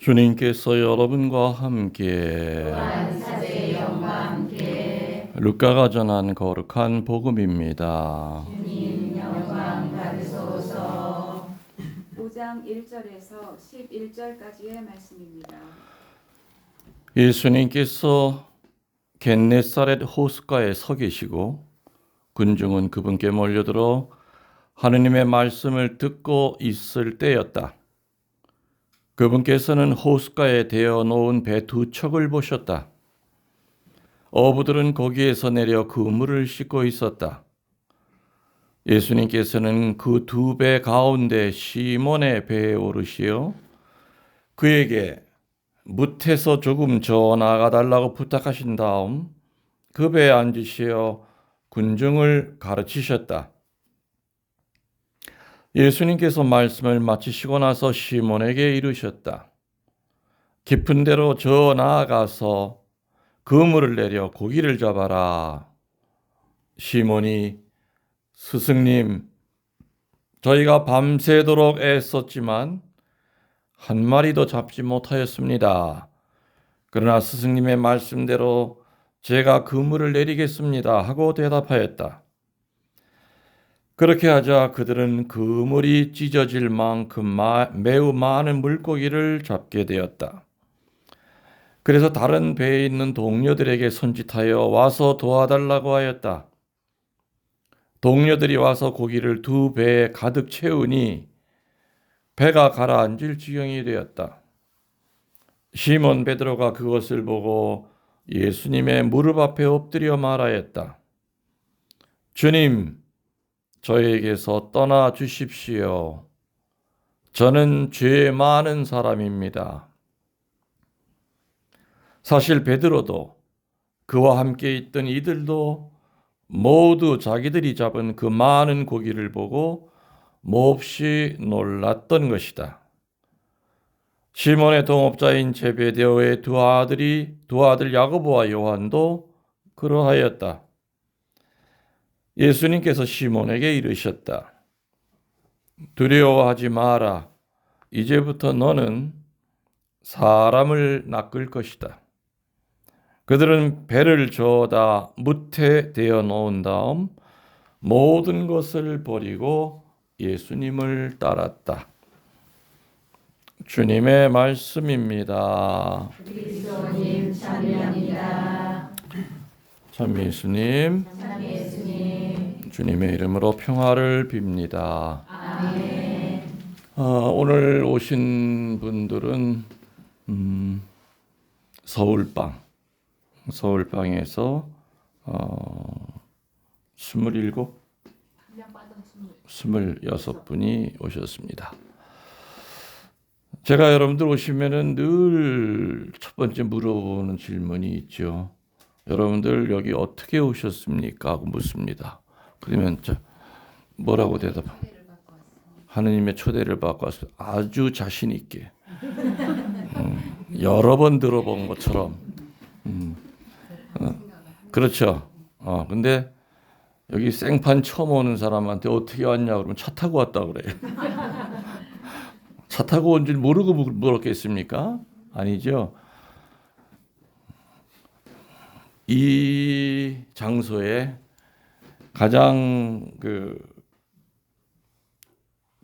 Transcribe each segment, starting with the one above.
주님께서 여러분과 함께 사제의 영과 함께 루카가 전한 거룩한 복음입니다. 주님 영광 받으소서. 5장 1절에서 11절까지의 말씀입니다. 예수님께서 겟네사렛 호숫가에 서 계시고 군중은 그분께 몰려들어 하느님의 말씀을 듣고 있을 때였다. 그분께서는 호숫가에 대어 놓은 배 두 척을 보셨다. 어부들은 거기에서 내려 그물을 씻고 있었다. 예수님께서는 그 두 배 가운데 시몬의 배에 오르시어 그에게 뭇에서 조금 저 나가 달라고 부탁하신 다음 그 배에 앉으시어 군중을 가르치셨다. 예수님께서 말씀을 마치시고 나서 시몬에게 이르셨다. 깊은 데로 저 나아가서 그물을 내려 고기를 잡아라. 시몬이 스승님, 저희가 밤새도록 애썼지만 한 마리도 잡지 못하였습니다. 그러나 스승님의 말씀대로 제가 그물을 내리겠습니다 하고 대답하였다. 그렇게 하자 그들은 그물이 찢어질 만큼 매우 많은 물고기를 잡게 되었다. 그래서 다른 배에 있는 동료들에게 손짓하여 와서 도와달라고 하였다. 동료들이 와서 고기를 두 배에 가득 채우니 배가 가라앉을 지경이 되었다. 시몬 베드로가 그것을 보고 예수님의 무릎 앞에 엎드려 말하였다. 주님, 저에게서 떠나 주십시오. 저는 죄 많은 사람입니다. 사실 베드로도 그와 함께 있던 이들도 모두 자기들이 잡은 그 많은 고기를 보고 몹시 놀랐던 것이다. 시몬의 동업자인 제베데오의 두 아들 야고보와 요한도 그러하였다. 예수님께서 시몬에게 이르셨다. 두려워하지 마라. 이제부터 너는 사람을 낚을 것이다. 그들은 배를 저어다 뭇에 대어 놓은 다음 모든 것을 버리고 예수님을 따랐다. 주님의 말씀입니다. 그리스도님 찬미합니다. 참 예수님, 참 예수님. 주님의 이름으로 평화를 빕니다. 아멘. 오늘 오신 분들은 서울방에서 27, 26분이 오셨습니다. 제가 여러분들 오시면은 늘 첫 번째 물어보는 질문이 있죠. 여러분들 여기 어떻게 오셨습니까? 하고 묻습니다. 그러면 뭐라고 대답합니까? 하느님의 초대를 받고 왔어요. 아주 자신 있게 여러 번 들어본 것처럼 그렇죠. 근데 여기 생판 처음 오는 사람한테 어떻게 왔냐 그러면 차 타고 왔다 그래요. 차 타고 온 줄 모르고 물었겠습니까? 아니죠. 이 장소에 가장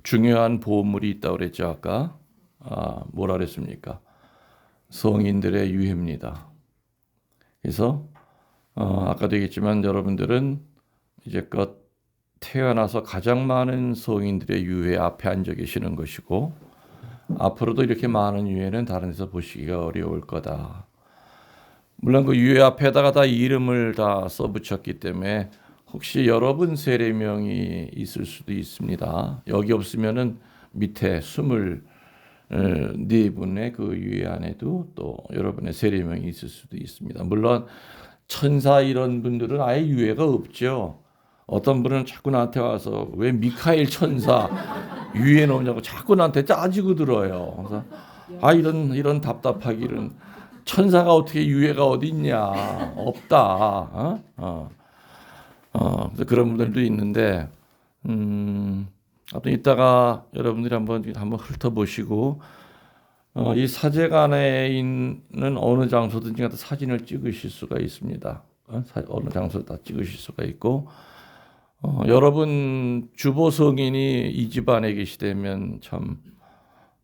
중요한 보물이 있다고 그랬죠. 아까 뭐라 그랬습니까? 성인들의 유해입니다. 그래서 아까도 얘기했지만 여러분들은 이제껏 태어나서 가장 많은 성인들의 유해 앞에 앉아 계시는 것이고 앞으로도 이렇게 많은 유해는 다른 데서 보시기가 어려울 거다. 물론 그 유해 앞에다가 다 이름을 다 써붙였기 때문에 혹시 여러분 세례명이 있을 수도 있습니다. 여기 없으면은 밑에 24분의 그 유해 안에도 또 여러분의 세례명이 있을 수도 있습니다. 물론 천사 이런 분들은 아예 유해가 없죠. 어떤 분은 자꾸 나한테 와서 왜 미카엘 천사 유해 놓냐고 자꾸 나한테 따지고 들어요. 그래서 이런 답답하기는 천사가 어떻게 유해가 어디 있냐? 없다. 그래서 그런 분들도 있는데 아무튼 이따가 여러분들이 한번 훑어보시고 이 사제관에 있는 어느 장소든지 갖다 사진을 찍으실 수가 있습니다. 어느 장소 다 찍으실 수가 있고, 여러분 주보 성인이 이 집안에 계시다면 참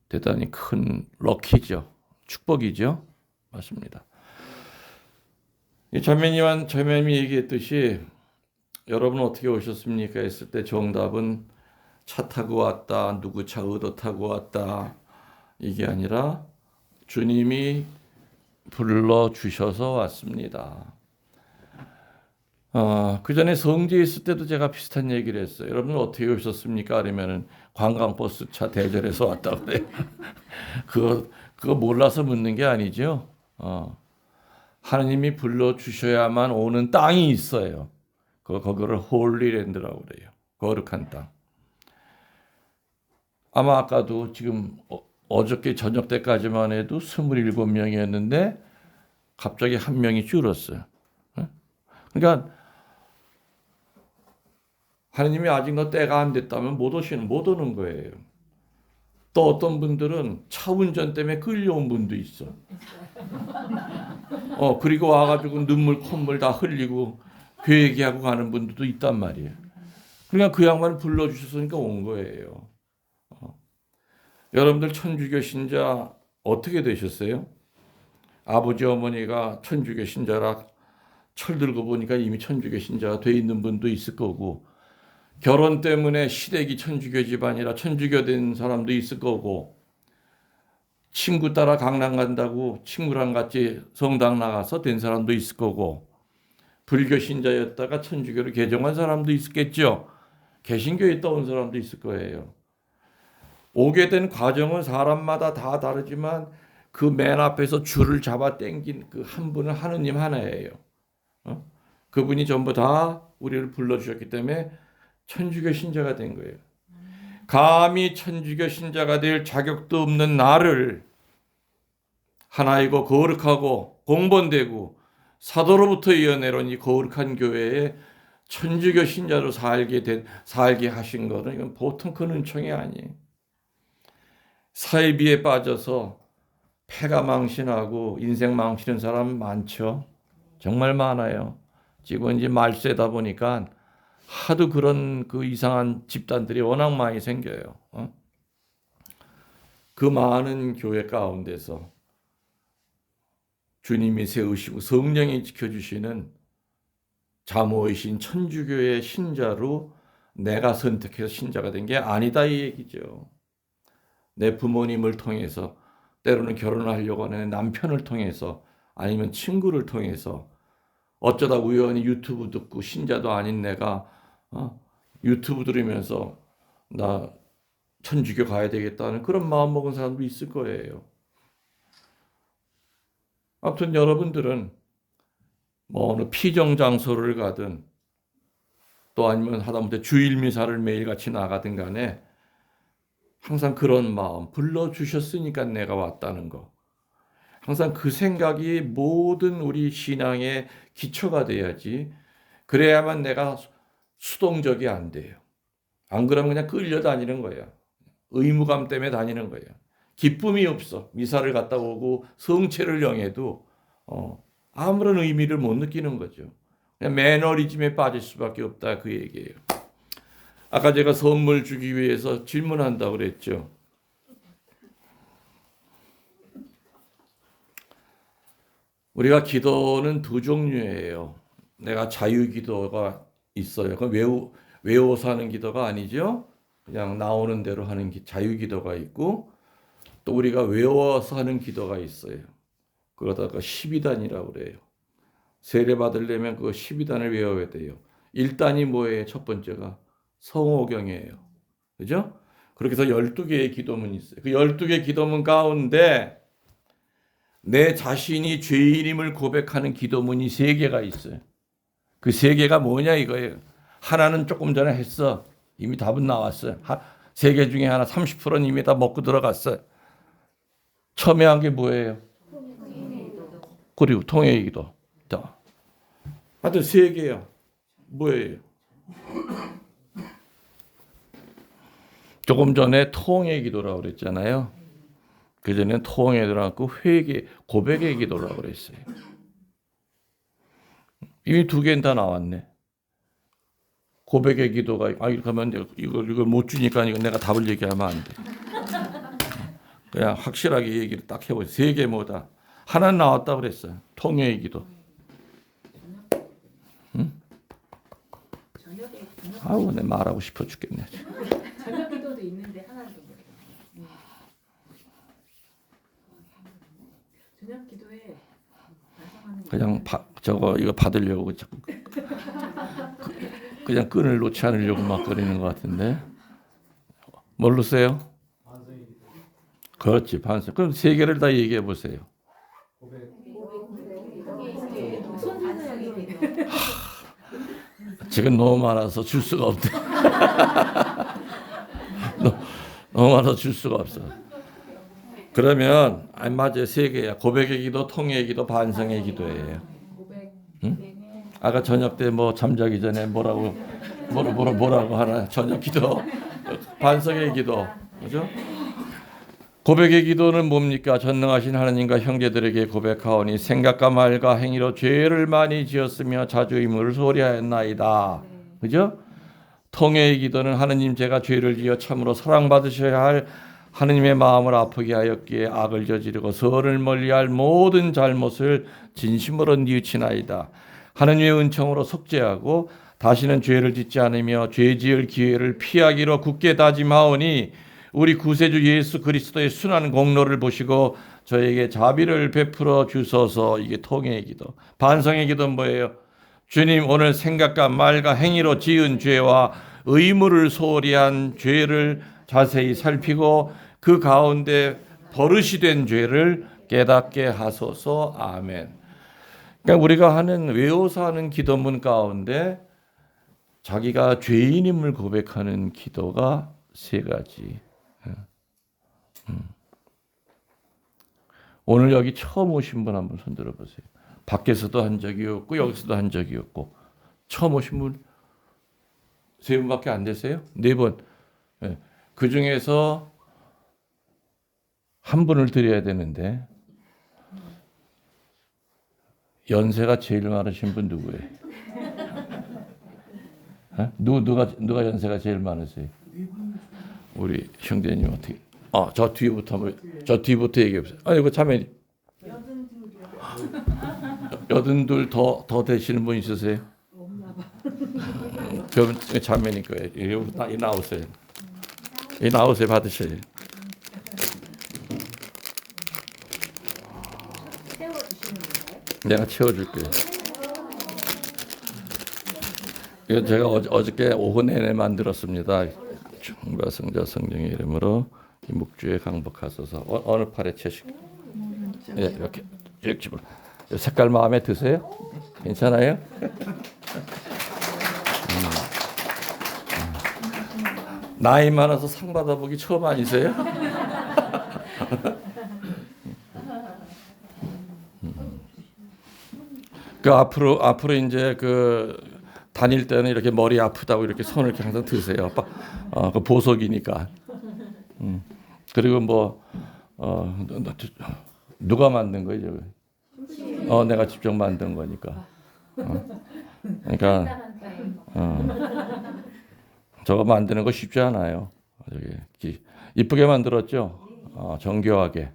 대단히 큰 럭키죠. 축복이죠. 맞습니다. 이 자매님이 얘기했듯이 여러분 어떻게 오셨습니까? 했을 때 정답은 차 타고 왔다, 누구 차 의도 타고 왔다, 이게 아니라 주님이 불러주셔서 왔습니다. 그 전에 성지에 있을 때도 제가 비슷한 얘기를 했어요. 여러분 어떻게 오셨습니까? 그러면은 관광버스 차 대절해서 왔다고 그래요. 그거 몰라서 묻는 게 아니죠. 하나님이 불러주셔야만 오는 땅이 있어요. 거기를 홀리랜드라고 그래요. 거룩한 땅. 아마 아까도 지금 어저께 저녁 때까지만 해도 27명이었는데 갑자기 한 명이 줄었어요. 그러니까 하나님이 아직 너 때가 안 됐다면 못 오는 거예요. 또 어떤 분들은 차 운전 때문에 끌려온 분도 있어. 그리고 와가지고 눈물 콧물 다 흘리고 회개하고 가는 분들도 있단 말이에요. 그러니까 그 양반을 불러주셨으니까 온 거예요. 여러분들 천주교 신자 어떻게 되셨어요? 아버지 어머니가 천주교 신자라 철들고 보니까 이미 천주교 신자가 돼 있는 분도 있을 거고, 결혼 때문에 시댁이 천주교 집안이라 천주교 된 사람도 있을 거고, 친구 따라 강남 간다고 친구랑 같이 성당 나가서 된 사람도 있을 거고, 불교 신자였다가 천주교로 개종한 사람도 있었겠죠. 개신교에 있다 온 사람도 있을 거예요. 오게 된 과정은 사람마다 다 다르지만 그 맨 앞에서 줄을 잡아 당긴 그 한 분은 하느님 하나예요. 그분이 전부 다 우리를 불러주셨기 때문에 천주교 신자가 된 거예요. 감히 천주교 신자가 될 자격도 없는 나를 하나이고 거룩하고 공본되고 사도로부터 이어내려온 이 거룩한 교회에 천주교 신자로 살게 하신 것은 이건 보통 큰 은총이 아니에요. 사이비에 빠져서 패가 망신하고 인생 망치는 사람 많죠. 정말 많아요. 지금 이제 말세다 보니까 하도 그런 그 이상한 집단들이 워낙 많이 생겨요. 그 많은 교회 가운데서 주님이 세우시고 성령이 지켜주시는 자모이신 천주교의 신자로 내가 선택해서 신자가 된 게 아니다 이 얘기죠. 내 부모님을 통해서, 때로는 결혼하려고 하는 남편을 통해서, 아니면 친구를 통해서, 어쩌다 우연히 유튜브 듣고 신자도 아닌 내가 유튜브 들으면서 나 천주교 가야 되겠다는 그런 마음 먹은 사람도 있을 거예요. 아무튼 여러분들은 뭐 어느 피정 장소를 가든 또 아니면 하다못해 주일 미사를 매일같이 나가든 간에 항상 그런 마음, 불러주셨으니까 내가 왔다는 거. 항상 그 생각이 모든 우리 신앙의 기초가 돼야지. 그래야만 내가 수동적이 안 돼요. 안 그러면 그냥 끌려다니는 거예요. 의무감 때문에 다니는 거예요. 기쁨이 없어. 미사를 갔다 오고 성체를 영해도 아무런 의미를 못 느끼는 거죠. 그냥 매너리즘에 빠질 수밖에 없다 그 얘기예요. 아까 제가 선물 주기 위해서 질문한다고 그랬죠. 우리가 기도는 두 종류예요. 내가 자유기도가 있어요. 그건 외워서 하는 기도가 아니죠. 그냥 나오는 대로 하는 자유기도가 있고, 또 우리가 외워서 하는 기도가 있어요. 그러다가 12단이라고 그래요. 세례 받으려면 그 12단을 외워야 돼요. 1단이 뭐예요? 첫 번째가 성호경이에요. 그죠? 그렇게 해서 12개의 기도문이 있어요. 그 12개 기도문 가운데 내 자신이 죄인임을 고백하는 기도문이 3개가 있어요. 그 3개가 뭐냐 이거예요. 하나는 조금 전에 했어. 이미 답은 나왔어요. 3개 중에 하나 30%는 이미 다 먹고 들어갔어요. 처음에 한 게 뭐예요? 그리고 통회의 기도. 하여튼 3개요. 뭐예요? 조금 전에 통회 기도라고 그랬잖아요. 그전에는 통에 들어갔고 회개, 고백의 기도라고 그랬어요. 이미 두 개는 다 나왔네. 고백의 기도가 이렇게 하면 이걸 못 주니까 이거 내가 답을 얘기하면 안 돼. 그냥 확실하게 얘기를 딱 해보세요. 세 개 뭐다. 하나 나왔다 그랬어요. 통회의 기도. 응? 아우 내 말하고 싶어 죽겠네. 저녁 기도도 있는데 하나도 모르겠어요. 저녁 기도에 반성하는 그냥 저거 이거 받으려고 자꾸 그냥 끈을 놓지 않으려고 막 그러는 것 같은데. 뭘로 써요? 그렇지 반성. 그럼 세 개를 다 얘기해 보세요. 지금 너무 많아서 줄 수가 없대. 너무 많아서 줄 수가 없어. 그러면 맞아요. 세 개야. 고백의 기도, 통회의 기도, 반성의 기도예요. 응? 아까 저녁 때 뭐 잠자기 전에 뭐라고 하나 저녁 기도, 반성의 기도, 그죠? 고백의 기도는 뭡니까? 전능하신 하나님과 형제들에게 고백하오니 생각과 말과 행위로 죄를 많이 지었으며 자주 의무를 소홀히하였나이다. 그죠? 통회의 기도는 하느님 제가 죄를 지어 참으로 사랑받으셔야 할 하느님의 마음을 아프게 하였기에 악을 저지르고 선을 멀리할 모든 잘못을 진심으로 뉘우치나이다. 하느님의 은총으로 속죄하고 다시는 죄를 짓지 않으며 죄 지을 기회를 피하기로 굳게 다짐하오니 우리 구세주 예수 그리스도의 순한 공로를 보시고 저에게 자비를 베풀어 주소서. 이게 통회의 기도. 반성의 기도는 뭐예요? 주님 오늘 생각과 말과 행위로 지은 죄와 의무를 소홀히 한 죄를 자세히 살피고 그 가운데 버릇이 된 죄를 깨닫게 하소서. 아멘. 그러니까 우리가 외워서 하는 기도문 가운데 자기가 죄인임을 고백하는 기도가 세 가지. 오늘 여기 처음 오신 분 한번 손 들어보세요. 밖에서도 한 적이 없고 여기서도 한 적이 없고 처음 오신 분 세 분밖에 안 되세요? 네 분. 그 중에서 한 분을 드려야 되는데 연세가 제일 많으신 분 누구예요? 누가 연세가 제일 많으세요? 우리 형제님 어떻게? 저 뒤부터 얘기해 보세요. 이거 자매님. 82 더 되시는 분 있으세요? 그럼 자매님 거예요. 이 나오세요. 이 나오세요. 받으셔요. 내가 채워줄게요. 이거 제가 어저께 오후 내내 만들었습니다. 주님과 성자 성령의 이름으로 이 묵주에 강복하소서. 어느 팔에 채식? 예, 이렇게 집어. 색깔 마음에 드세요? 괜찮아요? 나이 많아서 상 받아보기 처음 아니세요? 그 앞으로 이제 다닐 때는 이렇게 머리 아프다고 이렇게 손을 이렇게 항상 드세요. 그 보석이니까. 그리고 누가 만든 거예요? 내가 직접 만든 거니까. 그러니까 저거 만드는 거 쉽지 않아요. 이쁘게 만들었죠. 정교하게.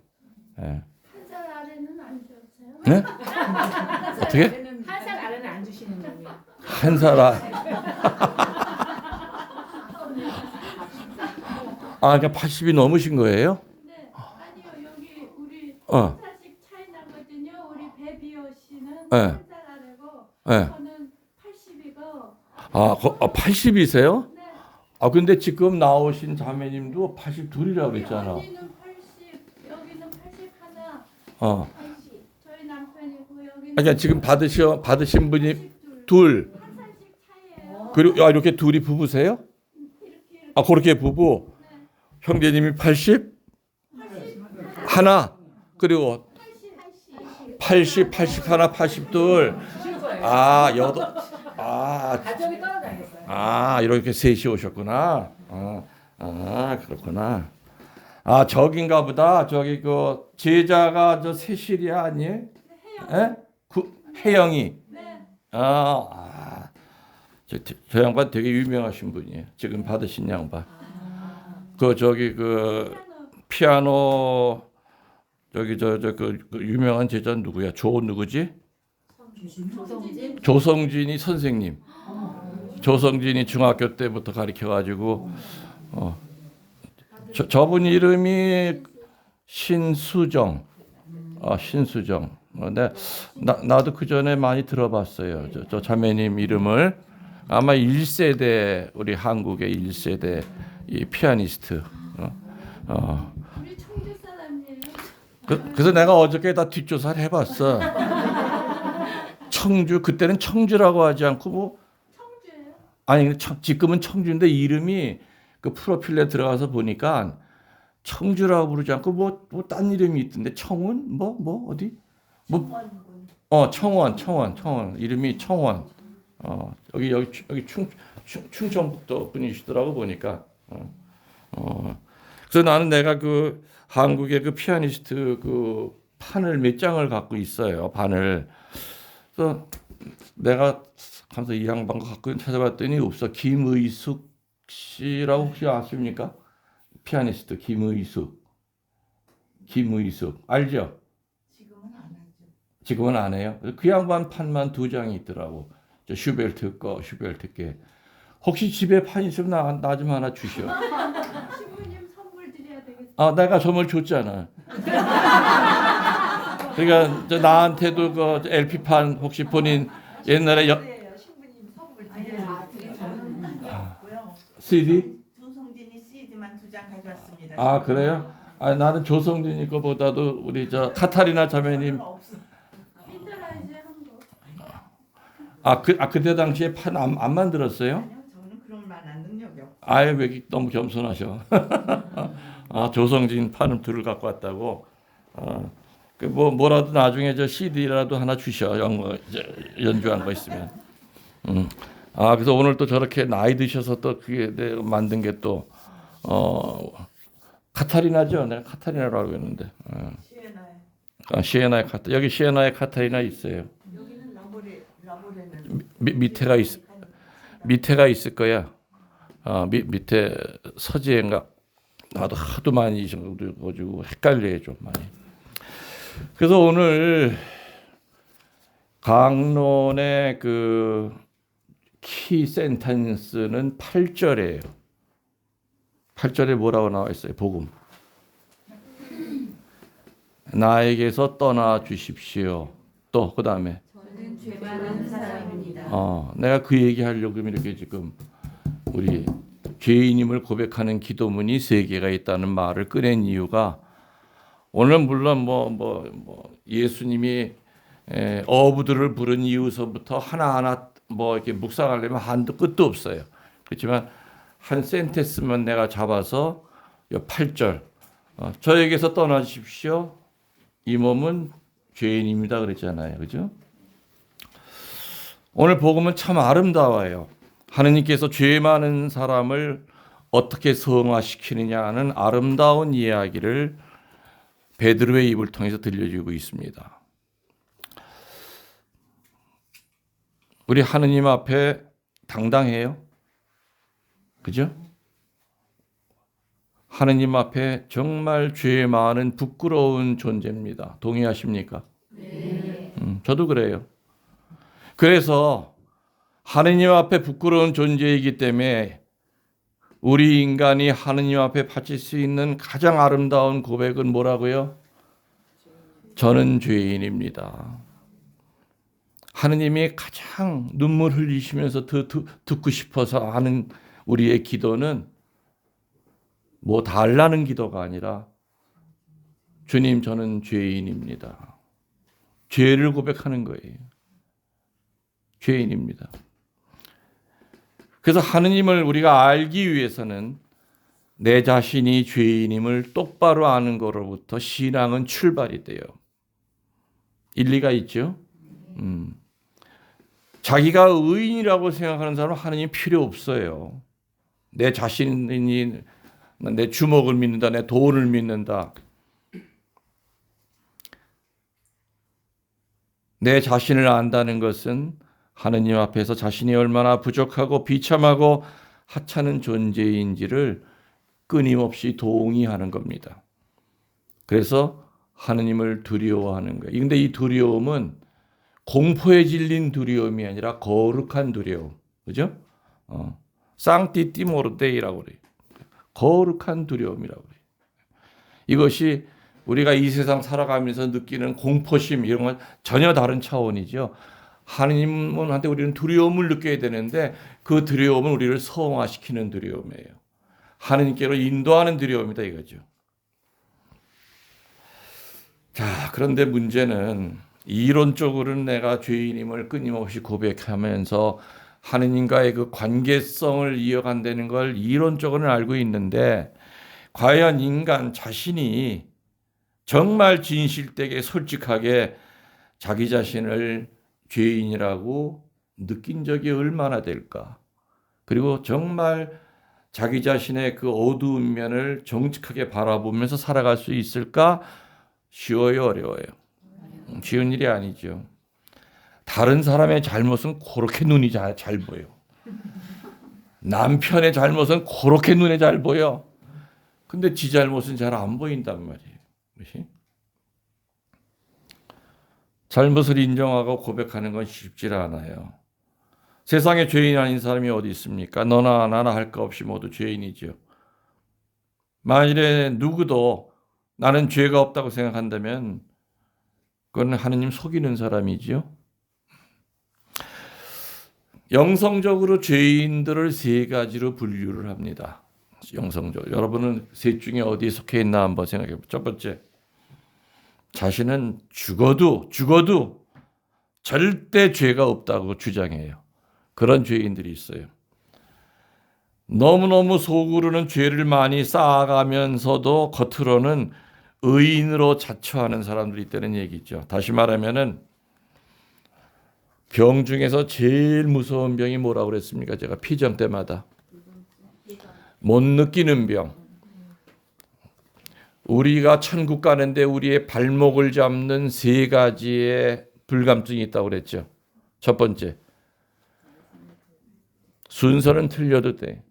네. 한 살 아래는 안 주세요? 네? 어떻게? 한 살 아래는 안 주시는 거예요. 한 살 그러니까 80이 넘으신 거예요? 네. 아니요. 여기 우리 어. 4씩 차이 나거든요. 우리 배비오 씨는 네. 한 살 아래고 네. 저는 80이고 80이세요? 네. 근데 지금 나오신 자매님도 82이라고 그랬잖아. 언니는 80, 여기는 81, 어. 80. 저희 남편이고 여기는 그러니까 지금 받으신 분이 둘. 한 살씩 차이예요. 그리고 이렇게 둘이 부부세요? 이렇게 그렇게 부부. 형제님이 80? 하나. 그리고 80, 81, 82. 여덟. 가족이 떨어져야겠어요. 이렇게 셋이 오셨구나. 그렇구나. 아, 저긴가 보다. 저기 그 제자가 저 세실이야 아니에요? 예? 혜영이. 네. 저 양반 되게 유명하신 분이에요. 지금 받으신 양반. 그 저기 그 피아노 저기 그 유명한 제자 누구야? 누구지? 조성진. 조성진이 선생님. 조성진이 중학교 때부터 가르쳐 가지고 저분 이름이 신수정. 신수정. 나도 그 전에 많이 들어봤어요. 저 자매님 이름을. 아마 1세대 우리 한국의 1세대 이 피아니스트. 우리 청주 사람이에요. 그래서 내가 어저께 다 뒷조사를 해봤어. 청주 그때는 청주라고 하지 않고 뭐 청주예요. 아니 지금은 청주인데 이름이 그 프로필에 들어가서 보니까 청주라고 부르지 않고 뭐 딴 이름이 있던데 청운 뭐 어디 청원 이름이 청원. 여기 충청북도 분이시더라고 보니까. 그래서 나는 내가 그 한국의 그 피아니스트 그 판을 몇 장을 갖고 있어요. 판을. 그래서 내가 가서 이 양반 거 갖고 찾아봤더니 없어. 김의숙 씨라고 혹시 아십니까? 피아니스트 김의숙 알죠? 지금은 안 해요. 그 양반 판만 2장이 있더라고. 저 슈베르트 게. 혹시 집에 판 있으면 나 좀 하나 주시오. 신부님 선물 드려야 되겠어요. 내가 선물 줬잖아. 그러니까 나한테도 그 LP 판 혹시 본인 옛날에 신부님 선물 드렸고요. CD? 조성진이 CD만 2장 가져왔습니다. 아 그래요? 나는 조성진이 거보다도 우리 저 카타리나 자매님. 인터라이즈 한 거. 그때 당시에 판 안 만들었어요? 아니요, 저는 그런 만한 능력이 없고. 아예 왜 너무 겸손하셔. 조성진 판을 둘을 갖고 왔다고. 뭐라도 나중에 저 CD라도 하나 주셔. 연주한 거 있으면. 그래서 오늘 또 저렇게 나이 드셔서 또 그게 내가 만든 게 또 카타리나죠. 내가 카타리나라고 했는데. 시에나의 여기 시에나의 카타리나 있어요. 여기는 라보레는 밑에가 있을 거야. 밑에 서지인가. 나도 하도 많이 읽어가지고 헷갈려요 좀 많이. 그래서 오늘 강론의 그 키 센텐스는 8절이에요. 8절에 뭐라고 나와 있어요? 복음. 나에게서 떠나 주십시오. 또 그다음에 저는 죄 많은 사람입니다. 내가 그 얘기하려고 이렇게 지금 우리 죄인임을 고백하는 기도문이 3개가 있다는 말을 꺼낸 이유가 오늘 물론 뭐 예수님이 어부들을 부른 이유서부터 하나하나 뭐 이렇게 묵상하려면 한도 끝도 없어요. 그렇지만 한 센텐스만 내가 잡아서 8절 저에게서 떠나주십시오. 이 몸은 죄인입니다. 그랬잖아요. 그죠? 오늘 복음은 참 아름다워요. 하느님께서 죄 많은 사람을 어떻게 성화시키느냐 하는 아름다운 이야기를 베드로의 입을 통해서 들려주고 있습니다. 우리 하느님 앞에 당당해요. 그죠? 하느님 앞에 정말 죄 많은 부끄러운 존재입니다. 동의하십니까? 네. 저도 그래요. 그래서 하느님 앞에 부끄러운 존재이기 때문에 우리 인간이 하느님 앞에 바칠 수 있는 가장 아름다운 고백은 뭐라고요? 저는 죄인입니다. 하느님이 가장 눈물 흘리시면서 듣고 싶어서 하는 우리의 기도는 뭐 달라는 기도가 아니라 주님 저는 죄인입니다. 죄를 고백하는 거예요. 죄인입니다. 그래서 하느님을 우리가 알기 위해서는 내 자신이 죄인임을 똑바로 아는 것으로부터 신앙은 출발이 돼요. 일리가 있죠? 자기가 의인이라고 생각하는 사람은 하느님 필요 없어요. 내 자신이 내 주먹을 믿는다, 내 돈을 믿는다. 내 자신을 안다는 것은 하느님 앞에서 자신이 얼마나 부족하고 비참하고 하찮은 존재인지를 끊임없이 동의하는 겁니다. 그래서 하느님을 두려워하는 거예요. 그런데 이 두려움은 공포에 질린 두려움이 아니라 거룩한 두려움. 그죠? 쌍띠 띠모르데이라고 그래요. 거룩한 두려움이라고 그래요. 이것이 우리가 이 세상 살아가면서 느끼는 공포심 이런 건 전혀 다른 차원이죠. 하느님한테 우리는 두려움을 느껴야 되는데 그 두려움은 우리를 성화시키는 두려움이에요. 하느님께로 인도하는 두려움이다 이거죠. 자, 그런데 문제는 이론적으로는 내가 죄인임을 끊임없이 고백하면서 하느님과의 그 관계성을 이어간다는 걸 이론적으로는 알고 있는데 과연 인간 자신이 정말 진실되게 솔직하게 자기 자신을 죄인이라고 느낀 적이 얼마나 될까? 그리고 정말 자기 자신의 그 어두운 면을 정직하게 바라보면서 살아갈 수 있을까? 쉬워요, 어려워요? 쉬운 일이 아니죠. 다른 사람의 잘못은 그렇게 눈이 잘 보여. 남편의 잘못은 그렇게 눈에 잘 보여. 근데 지 잘못은 잘 안 보인단 말이에요. 그렇지? 잘못을 인정하고 고백하는 건 쉽지 않아요. 세상에 죄인 아닌 사람이 어디 있습니까? 너나 나나 할 것 없이 모두 죄인이죠. 만일에 누구도 나는 죄가 없다고 생각한다면 그건 하느님 속이는 사람이지요. 영성적으로 죄인들을 세 가지로 분류를 합니다. 영성적으로. 여러분은 셋 중에 어디에 속해 있나 한번 생각해 보세요. 첫 번째, 자신은 죽어도 절대 죄가 없다고 주장해요. 그런 죄인들이 있어요. 너무너무 속으로는 죄를 많이 쌓아가면서도 겉으로는 의인으로 자처하는 사람들이 있다는 얘기죠. 다시 말하면은 병 중에서 제일 무서운 병이 뭐라고 그랬습니까? 제가 피정 때마다 못 느끼는 병. 우리가 천국 가는데 우리의 발목을 잡는 세 가지의 불감증이 있다고 그랬죠. 첫 번째, 순서는 틀려도 돼.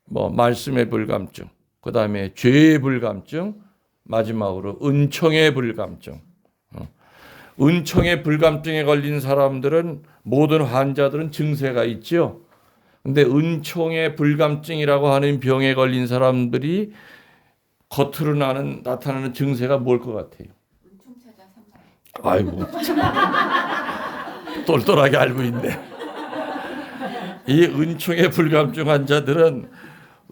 말씀의 불감증, 그 다음에 죄의 불감증, 마지막으로 은총의 불감증. 은총의 불감증에 걸린 사람들은 모든 환자들은 증세가 있죠. 근데 은총의 불감증이라고 하는 병에 걸린 사람들이 겉으로 나타나는 증세가 뭘 것 같아요? 아이고, 똘똘하게 알고 있네. 이 은총의 불감증 환자들은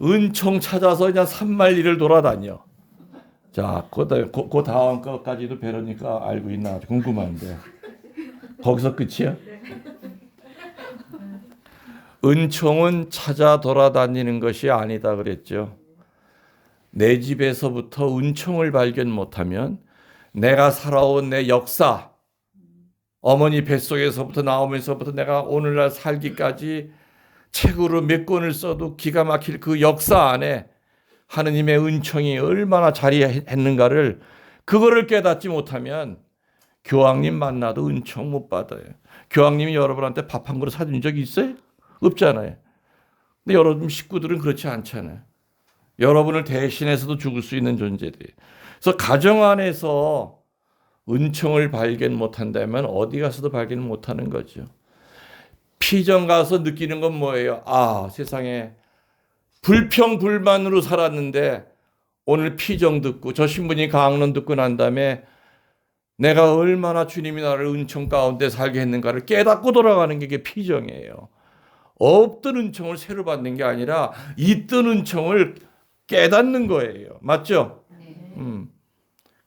은총 찾아서 그냥 산만리를 돌아다녀. 자, 그 다음 것까지도 배우니까 알고 있나 궁금한데 거기서 끝이야? 은총은 찾아 돌아다니는 것이 아니다 그랬죠. 내 집에서부터 은총을 발견 못하면 내가 살아온 내 역사, 어머니 뱃속에서부터 나오면서부터 내가 오늘날 살기까지 책으로 몇 권을 써도 기가 막힐 그 역사 안에 하느님의 은총이 얼마나 자리했는가를 그거를 깨닫지 못하면 교황님 만나도 은총 못 받아요. 교황님이 여러분한테 밥 한 그릇 사준 적이 있어요? 없잖아요. 근데 여러분 식구들은 그렇지 않잖아요. 여러분을 대신해서도 죽을 수 있는 존재들이에요. 그래서 가정 안에서 은총을 발견 못한다면 어디 가서도 발견 못하는 거죠. 피정 가서 느끼는 건 뭐예요? 아, 세상에 불평불만으로 살았는데 오늘 피정 듣고 저 신부님 강론 듣고 난 다음에 내가 얼마나 주님이 나를 은총 가운데 살게 했는가를 깨닫고 돌아가는 게 이게 피정이에요. 없던 은총을 새로 받는 게 아니라 있던 은총을 깨닫는 거예요. 맞죠?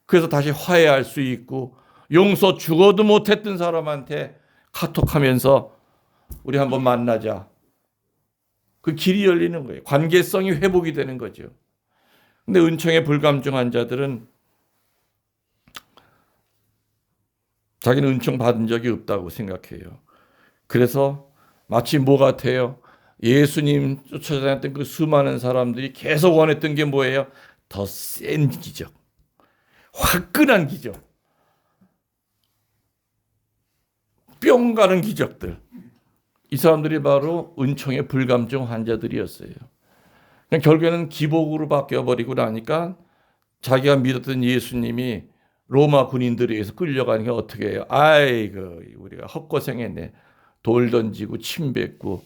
그래서 다시 화해할 수 있고 용서 죽어도 못했던 사람한테 카톡하면서 우리 한번 만나자. 그 길이 열리는 거예요. 관계성이 회복이 되는 거죠. 근데 은총에 불감증한 자들은 자기는 은총 받은 적이 없다고 생각해요. 그래서 마치 뭐 같아요? 예수님 쫓아다녔던 그 수많은 사람들이 계속 원했던 게 뭐예요? 더 센 기적, 화끈한 기적, 뿅 가는 기적들. 이 사람들이 바로 은총의 불감증 환자들이었어요. 그냥 결국에는 기복으로 바뀌어버리고 나니까 자기가 믿었던 예수님이 로마 군인들에 의해서 끌려가니까 어떻게 해요? 아이고, 우리가 헛고생했네. 돌 던지고 침 뱉고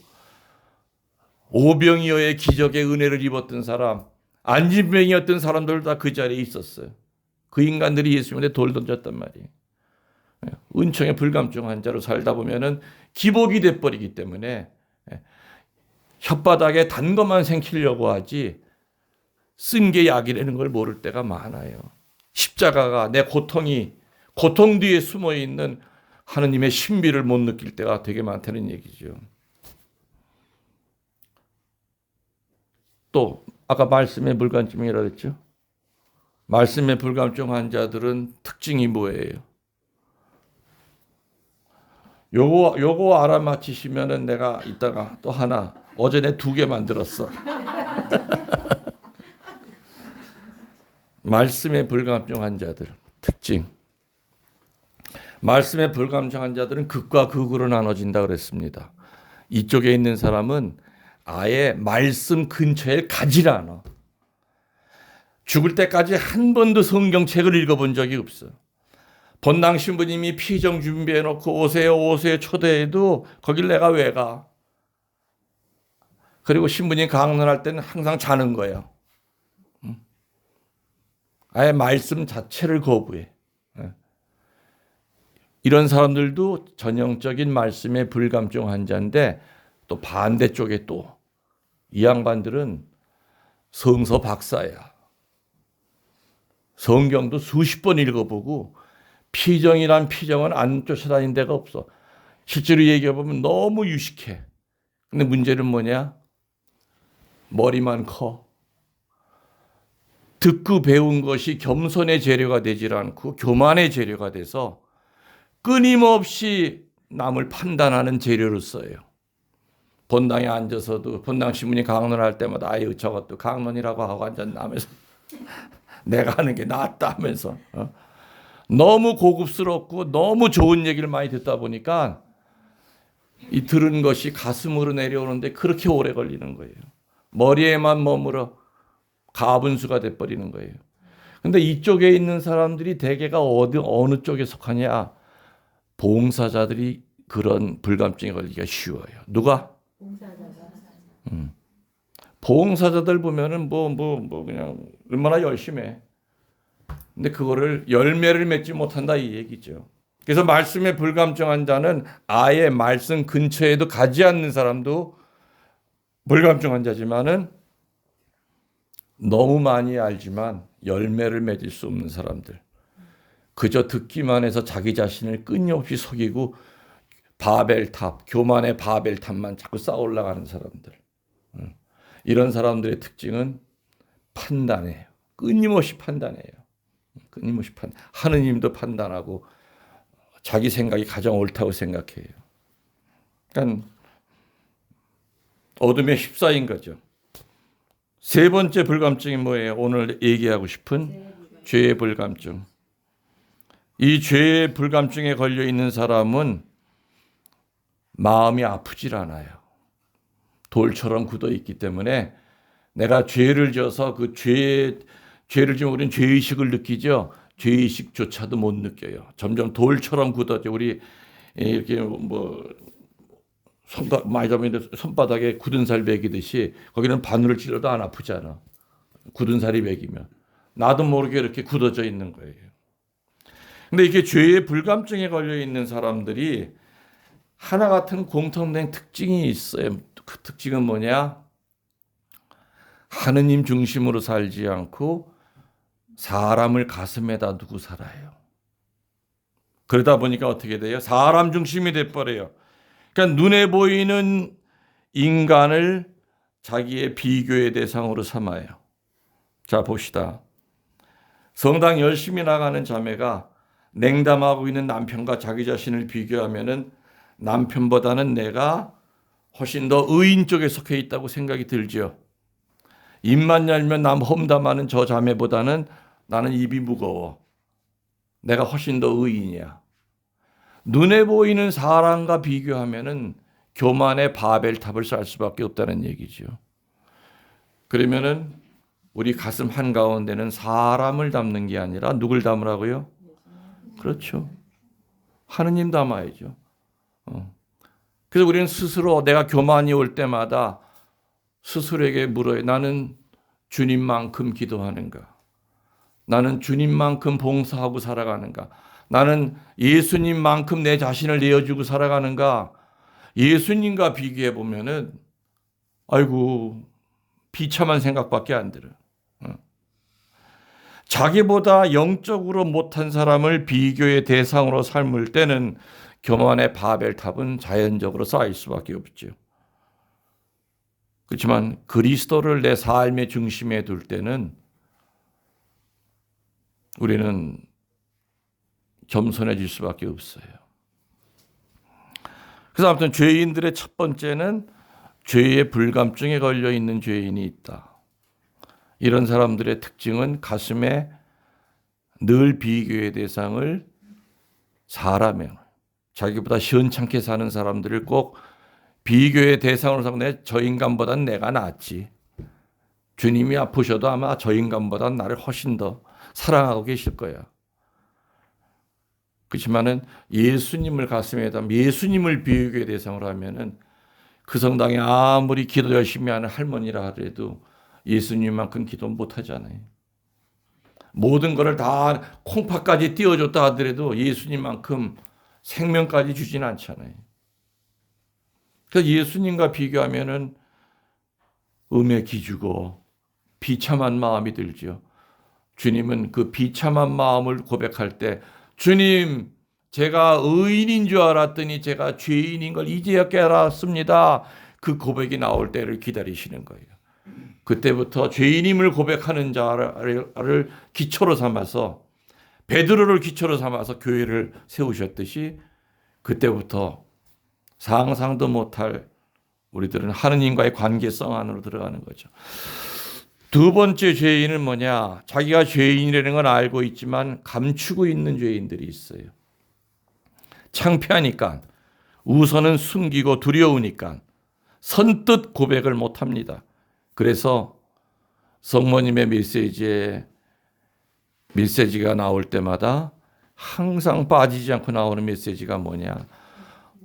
오병이어의 기적의 은혜를 입었던 사람, 안진뱅이였던 사람들 다 그 자리에 있었어요. 그 인간들이 예수님한테 돌 던졌단 말이에요. 은총의 불감증 환자로 살다 보면은 기복이 돼버리기 때문에 혓바닥에 단 것만 생기려고 하지 쓴 게 약이라는 걸 모를 때가 많아요. 십자가가 내 고통 뒤에 숨어 있는 하느님의 신비를 못 느낄 때가 되게 많다는 얘기죠. 또 아까 말씀의 불감증이라고 했죠. 말씀의 불감증 환자들은 특징이 뭐예요? 요거 알아맞히시면은 내가 이따가 또 하나 어제 내 2개 만들었어. 말씀의 불감증 환자들 특징. 말씀의 불감증 환자들은 극과 극으로 나눠진다 그랬습니다. 이쪽에 있는 사람은 아예 말씀 근처에 가지 않아. 죽을 때까지 한 번도 성경책을 읽어본 적이 없어. 본당 신부님이 피정 준비해놓고 오세요 초대해도 거길 내가 왜 가? 그리고 신부님 강론할 때는 항상 자는 거예요. 아예 말씀 자체를 거부해. 이런 사람들도 전형적인 말씀의 불감증 환자인데 또 반대쪽에 또 이 양반들은 성서 박사야. 성경도 수십 번 읽어보고 피정이란 피정은 안 쫓아다닌 데가 없어. 실제로 얘기해보면 너무 유식해. 근데 문제는 뭐냐? 머리만 커. 듣고 배운 것이 겸손의 재료가 되질 않고 교만의 재료가 돼서 끊임없이 남을 판단하는 재료로 써요. 본당에 앉아서도 본당 신부님 강론할 때마다 아유 저것도 강론이라고 하고 앉았나면서 내가 하는 게 낫다 하면서 너무 고급스럽고 너무 좋은 얘기를 많이 듣다 보니까 이 들은 것이 가슴으로 내려오는데 그렇게 오래 걸리는 거예요. 머리에만 머물러 가분수가 돼버리는 거예요. 근데 이쪽에 있는 사람들이 대개가 어느 쪽에 속하냐? 봉사자들이 그런 불감증에 걸리기가 쉬워요. 누가? 봉사자들 보면은 그냥 얼마나 열심히 해. 근데 그거를 열매를 맺지 못한다 이 얘기죠. 그래서 말씀에 불감증한 자는 아예 말씀 근처에도 가지 않는 사람도 불감증한 자지만은 너무 많이 알지만 열매를 맺을 수 없는 사람들. 그저 듣기만 해서 자기 자신을 끊임없이 속이고 바벨탑, 교만의 바벨탑만 자꾸 쌓아 올라가는 사람들. 이런 사람들의 특징은 판단해요. 끊임없이 판단해요. 끊임없이 하느님도 판단하고 자기 생각이 가장 옳다고 생각해요. 그러니까 어둠에 휩싸인 거죠. 세 번째 불감증이 뭐예요? 오늘 얘기하고 싶은 죄의 불감증. 이 죄의 불감증에 걸려 있는 사람은 마음이 아프질 않아요. 돌처럼 굳어 있기 때문에 내가 죄를 지어서 그 죄를 지면 우리는 죄의식을 느끼죠. 죄의식조차도 못 느껴요. 점점 돌처럼 굳어져. 우리 이렇게 손바닥에 굳은 살 베기듯이 거기는 바늘을 찔러도 안 아프잖아. 굳은 살이 베기면. 나도 모르게 이렇게 굳어져 있는 거예요. 근데 이렇게 죄의 불감증에 걸려 있는 사람들이 하나 같은 공통된 특징이 있어요. 그 특징은 뭐냐? 하느님 중심으로 살지 않고 사람을 가슴에다 두고 살아요. 그러다 보니까 어떻게 돼요? 사람 중심이 돼버려요. 그러니까 눈에 보이는 인간을 자기의 비교의 대상으로 삼아요. 자, 봅시다. 성당 열심히 나가는 자매가 냉담하고 있는 남편과 자기 자신을 비교하면은 남편보다는 내가 훨씬 더 의인 쪽에 속해 있다고 생각이 들죠. 입만 열면 남 험담하는 저 자매보다는 나는 입이 무거워. 내가 훨씬 더 의인이야. 눈에 보이는 사람과 비교하면은 교만의 바벨탑을 쌓을 수밖에 없다는 얘기죠. 그러면은 우리 가슴 한가운데는 사람을 담는 게 아니라 누굴 담으라고요? 그렇죠. 하느님 담아야죠. 그래서 우리는 스스로 내가 교만이 올 때마다 스스로에게 물어요. 나는 주님만큼 기도하는가? 나는 주님만큼 봉사하고 살아가는가? 나는 예수님만큼 내 자신을 내어주고 살아가는가? 예수님과 비교해 보면은 아이고 비참한 생각밖에 안 들어요. 자기보다 영적으로 못한 사람을 비교의 대상으로 삼을 때는 교만의 바벨탑은 자연적으로 쌓일 수밖에 없죠. 그렇지만 그리스도를 내 삶의 중심에 둘 때는 우리는 겸손해질 수밖에 없어요. 그래서 아무튼 죄인들의 첫 번째는 죄의 불감증에 걸려 있는 죄인이 있다. 이런 사람들의 특징은 가슴에 늘 비교의 대상을 사람의 자기보다 시원찮게 사는 사람들을 꼭 비교의 대상으로 삼고 저 인간보다는 내가 낫지. 주님이 아프셔도 아마 저 인간보다는 나를 훨씬 더 사랑하고 계실 거야. 그렇지만은 예수님을 가슴에 담 예수님을 비교의 대상으로 하면은 그 성당에 아무리 기도 열심히 하는 할머니라 하더라도 예수님만큼 기도 못 하잖아요. 모든 것을 다 콩팥까지 띄워줬다 하더라도 예수님만큼 생명까지 주진 않잖아요. 그래서 예수님과 비교하면은 음에 기주고 비참한 마음이 들죠. 주님은 그 비참한 마음을 고백할 때 주님, 제가 의인인 줄 알았더니 제가 죄인인 걸 이제야 깨달았습니다. 그 고백이 나올 때를 기다리시는 거예요. 그때부터 죄인임을 고백하는 자를 기초로 삼아서 베드로를 기초로 삼아서 교회를 세우셨듯이 그때부터 상상도 못할 우리들은 하느님과의 관계성 안으로 들어가는 거죠. 두 번째 죄인은 뭐냐? 자기가 죄인이라는 건 알고 있지만 감추고 있는 죄인들이 있어요. 창피하니까, 우선은 숨기고 두려우니까 선뜻 고백을 못합니다. 그래서 성모님의 메시지가 나올 때마다 항상 빠지지 않고 나오는 메시지가 뭐냐?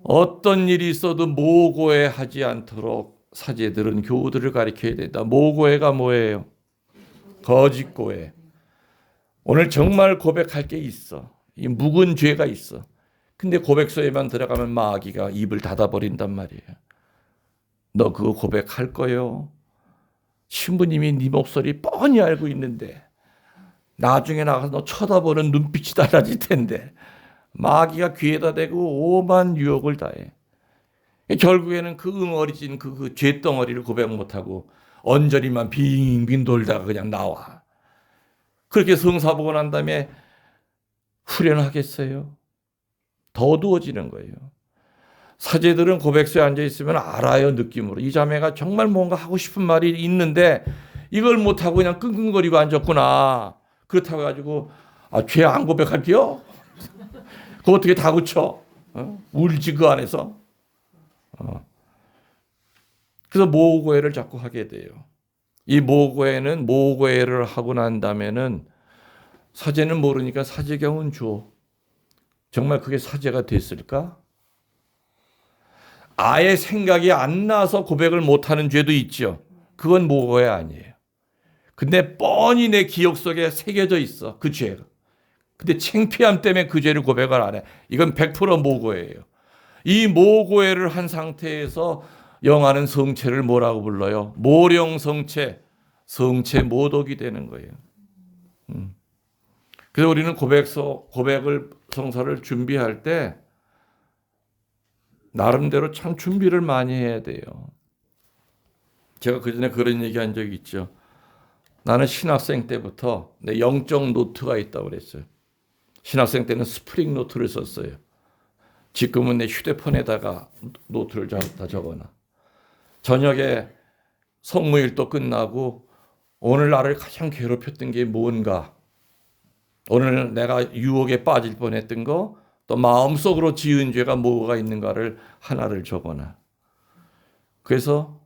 어떤 일이 있어도 모고해하지 않도록 사제들은 교우들을 가르쳐야 된다. 모고해가 뭐예요? 거짓고해. 오늘 정말 고백할 게 있어. 이 묵은 죄가 있어. 근데 고백소에만 들어가면 마귀가 입을 닫아버린단 말이에요. 너 그거 고백할 거요? 신부님이 네 목소리 뻔히 알고 있는데 나중에 나가서 너 쳐다보는 눈빛이 달라질 텐데 마귀가 귀에다 대고 오만 유혹을 다해. 결국에는 그 응어리진 그 죄덩어리를 고백 못하고 언저리만 빙빙 돌다가 그냥 나와. 그렇게 성사 보고 난 다음에 후련하겠어요? 더 어두워지는 거예요. 사제들은 고백소에 앉아있으면 알아요, 느낌으로. 이 자매가 정말 뭔가 하고 싶은 말이 있는데 이걸 못하고 그냥 끙끙거리고 앉았구나. 그렇다고 해가지고 죄 안 고백할게요? 그거 어떻게 다 고쳐? 울지 그 안에서? 그래서 모고해를 자꾸 하게 돼요. 이 모고해는 모고해를 하고 난 다음에는 사제는 모르니까 사제경은 줘. 정말 그게 사제가 됐을까? 아예 생각이 안 나서 고백을 못하는 죄도 있죠. 그건 모고해 아니에요. 근데 뻔히 내 기억 속에 새겨져 있어. 그 죄가. 근데 창피함 때문에 그 죄를 고백을 안 해. 이건 100% 모고해예요. 이 모고해를 한 상태에서 영하는 성체를 뭐라고 불러요? 모령성체, 성체 모독이 되는 거예요. 그래서 우리는 성서를 준비할 때 나름대로 참 준비를 많이 해야 돼요. 제가 그전에 그런 얘기한 적이 있죠. 나는 신학생 때부터 내 영적 노트가 있다고 그랬어요. 신학생 때는 스프링 노트를 썼어요. 지금은 내 휴대폰에다가 노트를 다 적어놔. 저녁에 성무일도 끝나고 오늘 나를 가장 괴롭혔던 게 뭔가, 오늘 내가 유혹에 빠질 뻔했던 거, 또 마음속으로 지은 죄가 뭐가 있는가를 하나를 적어놔. 그래서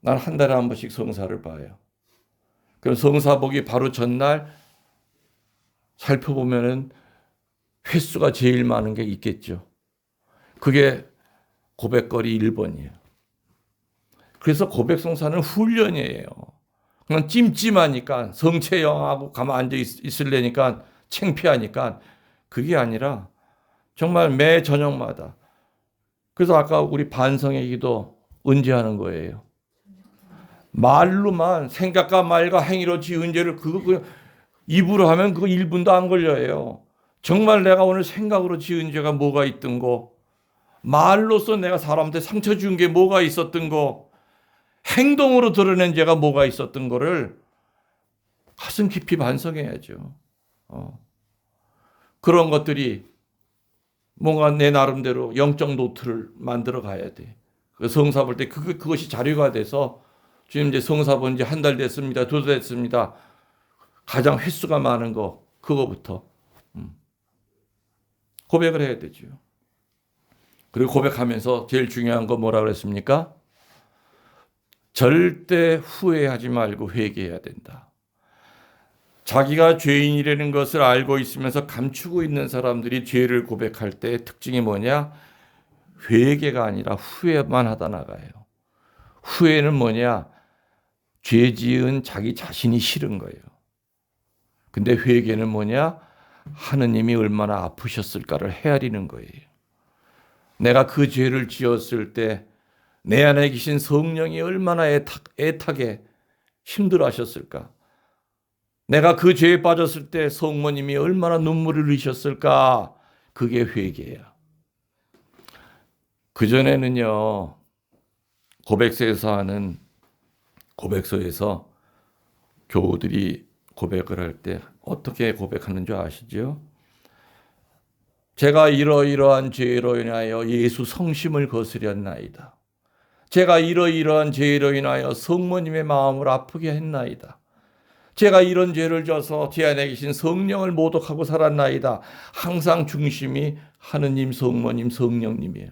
난 한 달에 한 번씩 성사를 봐요. 그럼 성사 보기 바로 전날 살펴보면은 횟수가 제일 많은 게 있겠죠. 그게 고백거리 1번이에요. 그래서 고백성사는 훈련이에요. 그냥 찜찜하니까 성체형하고 가만 앉아 있으려니까 창피하니까 그게 아니라 정말 매 저녁마다. 그래서 아까 우리 반성의 기도 언제 하는 거예요? 말로만 생각과 말과 행위로 지은 죄를 그거 입으로 하면 그거 1분도 안 걸려요. 정말 내가 오늘 생각으로 지은 죄가 뭐가 있던 거, 말로써 내가 사람한테 상처 준 게 뭐가 있었던 거, 행동으로 드러낸 죄가 뭐가 있었던 거를 가슴 깊이 반성해야죠. 그런 것들이 뭔가 내 나름대로 영적 노트를 만들어 가야 돼. 그 성사 볼 때 그것이 자료가 돼서 주님 이제 성사 본 지 한 달 됐습니다. 2달 됐습니다. 가장 횟수가 많은 거 그거부터 고백을 해야 되죠. 그리고 고백하면서 제일 중요한 거 뭐라 그랬습니까? 절대 후회하지 말고 회개해야 된다. 자기가 죄인이라는 것을 알고 있으면서 감추고 있는 사람들이 죄를 고백할 때 특징이 뭐냐? 회개가 아니라 후회만 하다 나가요. 후회는 뭐냐? 죄 지은 자기 자신이 싫은 거예요. 근데 회개는 뭐냐? 하느님이 얼마나 아프셨을까를 헤아리는 거예요. 내가 그 죄를 지었을 때 내 안에 계신 성령이 얼마나 애타게 힘들어 하셨을까? 내가 그 죄에 빠졌을 때 성모님이 얼마나 눈물을 흘리셨을까? 그게 회개야. 그전에는요, 고백서에서 하는 고백서에서 교우들이 고백을 할 때 어떻게 고백하는 줄 아시죠? 제가 이러이러한 죄로 인하여 예수 성심을 거스렸나이다. 제가 이러이러한 죄로 인하여 성모님의 마음을 아프게 했나이다. 제가 이런 죄를 져서 제 안에 계신 성령을 모독하고 살았나이다. 항상 중심이 하느님, 성모님, 성령님이에요.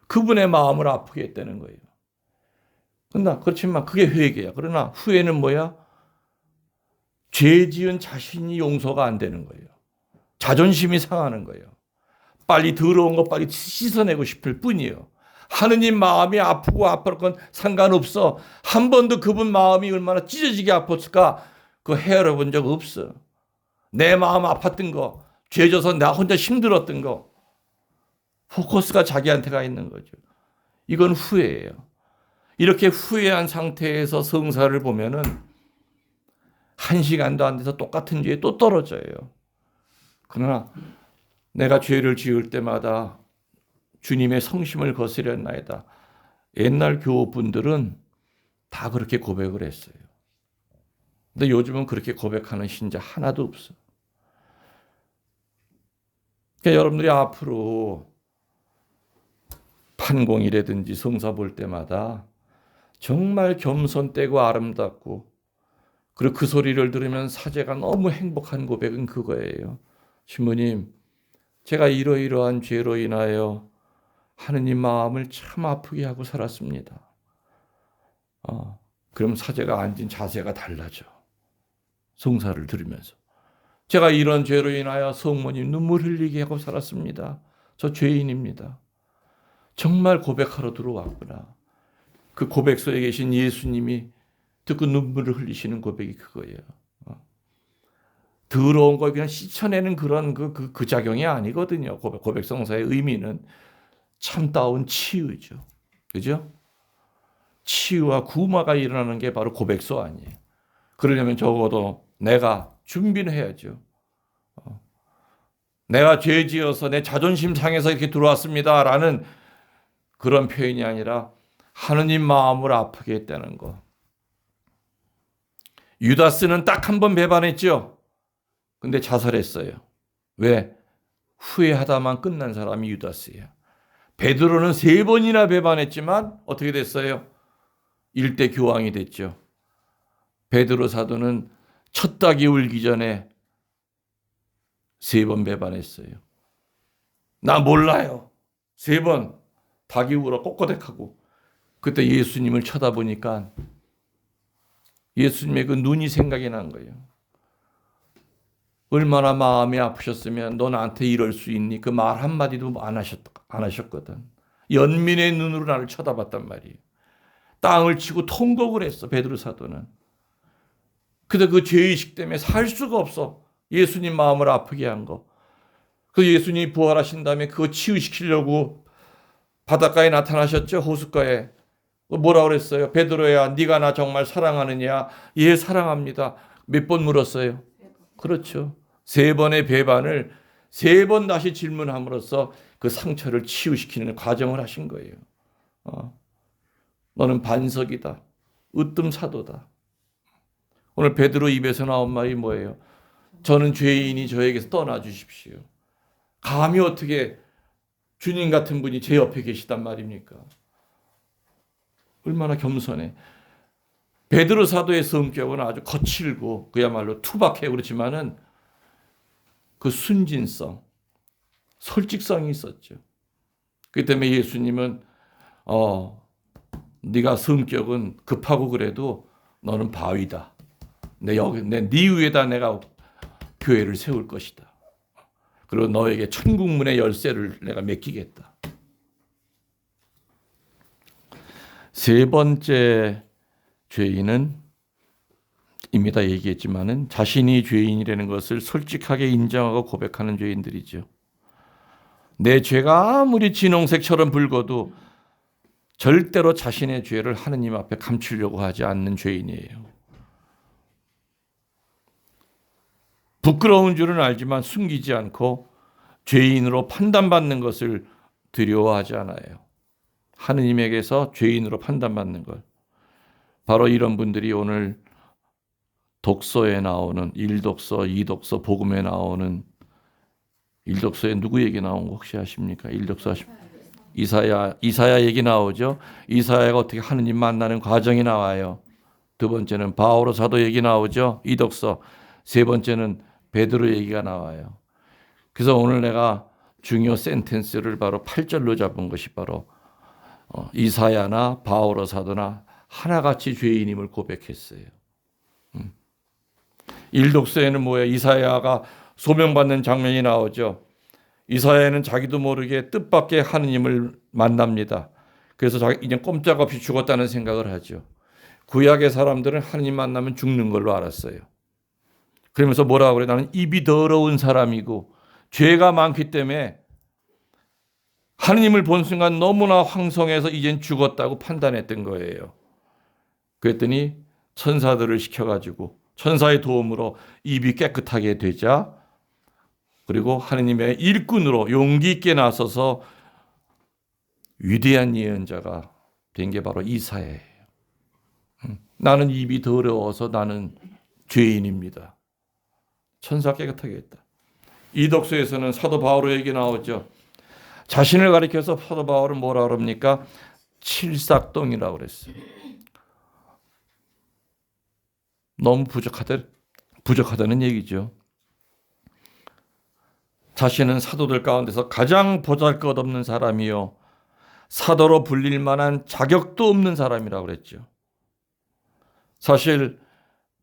그분의 마음을 아프게 했다는 거예요. 그렇지만 그게 회개야. 그러나 후회는 뭐야? 죄 지은 자신이 용서가 안 되는 거예요. 자존심이 상하는 거예요. 빨리 더러운 거 빨리 씻어내고 싶을 뿐이에요. 하느님 마음이 아프고 아플 건 상관없어. 한 번도 그분 마음이 얼마나 찢어지게 아팠을까? 그거 헤아려 본 적 없어. 내 마음 아팠던 거, 죄 져서 나 혼자 힘들었던 거. 포커스가 자기한테 가 있는 거죠. 이건 후회예요. 이렇게 후회한 상태에서 성사를 보면은 1시간도 안 돼서 똑같은 죄에 또 떨어져요. 그러나 내가 죄를 지을 때마다 주님의 성심을 거스렸나이다. 옛날 교우분들은 다 그렇게 고백을 했어요. 근데 요즘은 그렇게 고백하는 신자 하나도 없어. 그러니까 여러분들이 앞으로 판공이라든지 성사 볼 때마다 정말 겸손되고 아름답고, 그리고 그 소리를 들으면 사제가 너무 행복한 고백은 그거예요. 신부님, 제가 이러이러한 죄로 인하여 하느님 마음을 참 아프게 하고 살았습니다. 그럼 사제가 앉은 자세가 달라져. 성사를 들으면서. 제가 이런 죄로 인하여 성모님 눈물 흘리게 하고 살았습니다. 저 죄인입니다. 정말 고백하러 들어왔구나. 그 고백소에 계신 예수님이 듣고 눈물을 흘리시는 고백이 그거예요. 더러운 걸 그냥 씻어내는 그런 그 작용이 아니거든요. 고백성사의 의미는 참다운 치유죠. 그죠? 치유와 구마가 일어나는 게 바로 고백소 아니에요. 그러려면 적어도 내가 준비는 해야죠. 내가 죄 지어서 내 자존심 상해서 이렇게 들어왔습니다. 라는 그런 표현이 아니라 하느님 마음을 아프게 했다는 거. 유다스는 딱 한 번 배반했죠. 근데 자살했어요. 왜? 후회하다만 끝난 사람이 유다스예요. 베드로는 3번이나 배반했지만 어떻게 됐어요? 일대 교황이 됐죠. 베드로 사도는 첫 닭이 울기 전에 3번 배반했어요. 나 몰라요. 3번 닭이 울어 꼬꼬댁하고. 그때 예수님을 쳐다보니까 예수님의 그 눈이 생각이 난 거예요. 얼마나 마음이 아프셨으면 너 나한테 이럴 수 있니? 그 말 한마디도 안 하셨거든. 연민의 눈으로 나를 쳐다봤단 말이에요. 땅을 치고 통곡을 했어, 베드로 사도는. 근데 그 죄의식 때문에 살 수가 없어. 예수님 마음을 아프게 한 거. 그 예수님이 부활하신 다음에 그거 치유시키려고 바닷가에 나타나셨죠, 호숫가에. 뭐라 그랬어요? 베드로야, 네가 나 정말 사랑하느냐? 예, 사랑합니다. 몇 번 물었어요? 그렇죠. 3번의 배반을 3번 다시 질문함으로써 그 상처를 치유시키는 과정을 하신 거예요. 너는 반석이다. 으뜸 사도다. 오늘 베드로 입에서 나온 말이 뭐예요? 저는 죄인이 저에게서 떠나 주십시오. 감히 어떻게 주님 같은 분이 제 옆에 계시단 말입니까? 얼마나 겸손해. 베드로 사도의 성격은 아주 거칠고 그야말로 투박해. 그렇지만은 그 순진성, 솔직성이 있었죠. 그렇기 때문에 예수님은 네가 성격은 급하고 그래도 너는 바위다. 네 위에다 내가 교회를 세울 것이다. 그리고 너에게 천국문의 열쇠를 내가 맡기겠다. 3번째 죄인은 이미 다 얘기했지만은 자신이 죄인이라는 것을 솔직하게 인정하고 고백하는 죄인들이죠. 내 죄가 아무리 진홍색처럼 붉어도 절대로 자신의 죄를 하느님 앞에 감추려고 하지 않는 죄인이에요. 부끄러운 줄은 알지만 숨기지 않고 죄인으로 판단받는 것을 두려워하지 않아요. 하느님에게서 죄인으로 판단받는 걸. 바로 이런 분들이 오늘 독서에 나오는 1독서, 2독서, 복음에 나오는 1독서에 누구 얘기 나온 거 혹시 아십니까? 1독서 이사야 얘기 나오죠. 이사야가 어떻게 하느님 만나는 과정이 나와요. 2번째는 바오로 사도 얘기 나오죠. 2독서. 3번째는 베드로 얘기가 나와요. 그래서 오늘 내가 중요 센텐스를 바로 8절로 잡은 것이 바로 이사야나 바오로 사도나 하나같이 죄인임을 고백했어요. 1독서에는 뭐예요? 이사야가 소명받는 장면이 나오죠. 이사야는 자기도 모르게 뜻밖의 하느님을 만납니다. 그래서 이제 꼼짝없이 죽었다는 생각을 하죠. 구약의 사람들은 하느님 만나면 죽는 걸로 알았어요. 그러면서 뭐라고 그래? 나는 입이 더러운 사람이고 죄가 많기 때문에 하느님을 본 순간 너무나 황송해서 이젠 죽었다고 판단했던 거예요. 그랬더니 천사들을 시켜가지고 천사의 도움으로 입이 깨끗하게 되자 그리고 하느님의 일꾼으로 용기 있게 나서서 위대한 예언자가 된 게 바로 이사야예요. 나는 입이 더러워서 나는 죄인입니다. 천사 깨끗하게 했다. 이 독서에서는 사도 바울의 얘기 나오죠. 자신을 가리켜서 사도 바울은 뭐라 그럽니까? 칠삭동이라고 그랬어요. 너무 부족하다는 얘기죠. 자신은 사도들 가운데서 가장 보잘것없는 사람이요 사도로 불릴 만한 자격도 없는 사람이라고 그랬죠. 사실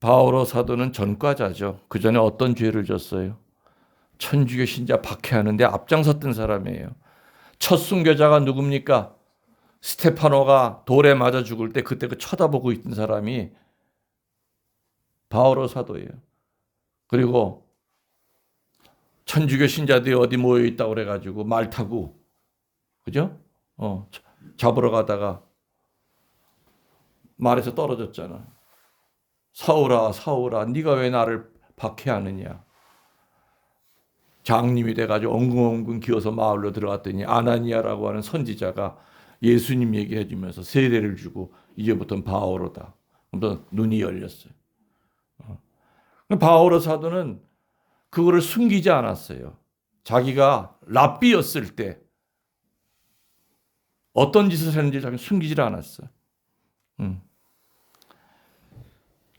바오로 사도는 전과자죠. 그 전에 어떤 죄를 졌어요? 천주교 신자 박해하는데 앞장섰던 사람이에요. 첫 순교자가 누굽니까? 스테파노가 돌에 맞아 죽을 때 그때 그 쳐다보고 있던 사람이 바오로 사도예요. 그리고 천주교 신자들이 어디 모여 있다고 그래가지고 말 타고 그죠? 잡으러 가다가 말에서 떨어졌잖아. 사울아 사울아 네가 왜 나를 박해하느냐. 장님이 돼가지고 엉궁엉궁 기어서 마을로 들어갔더니 아나니아라고 하는 선지자가 예수님 얘기해 주면서 세례를 주고 이제부터는 바오로다. 그래서 눈이 열렸어요. 바오로 사도는 그거를 숨기지 않았어요. 자기가 랍비였을 때 어떤 짓을 했는지 자기는 숨기지 않았어요.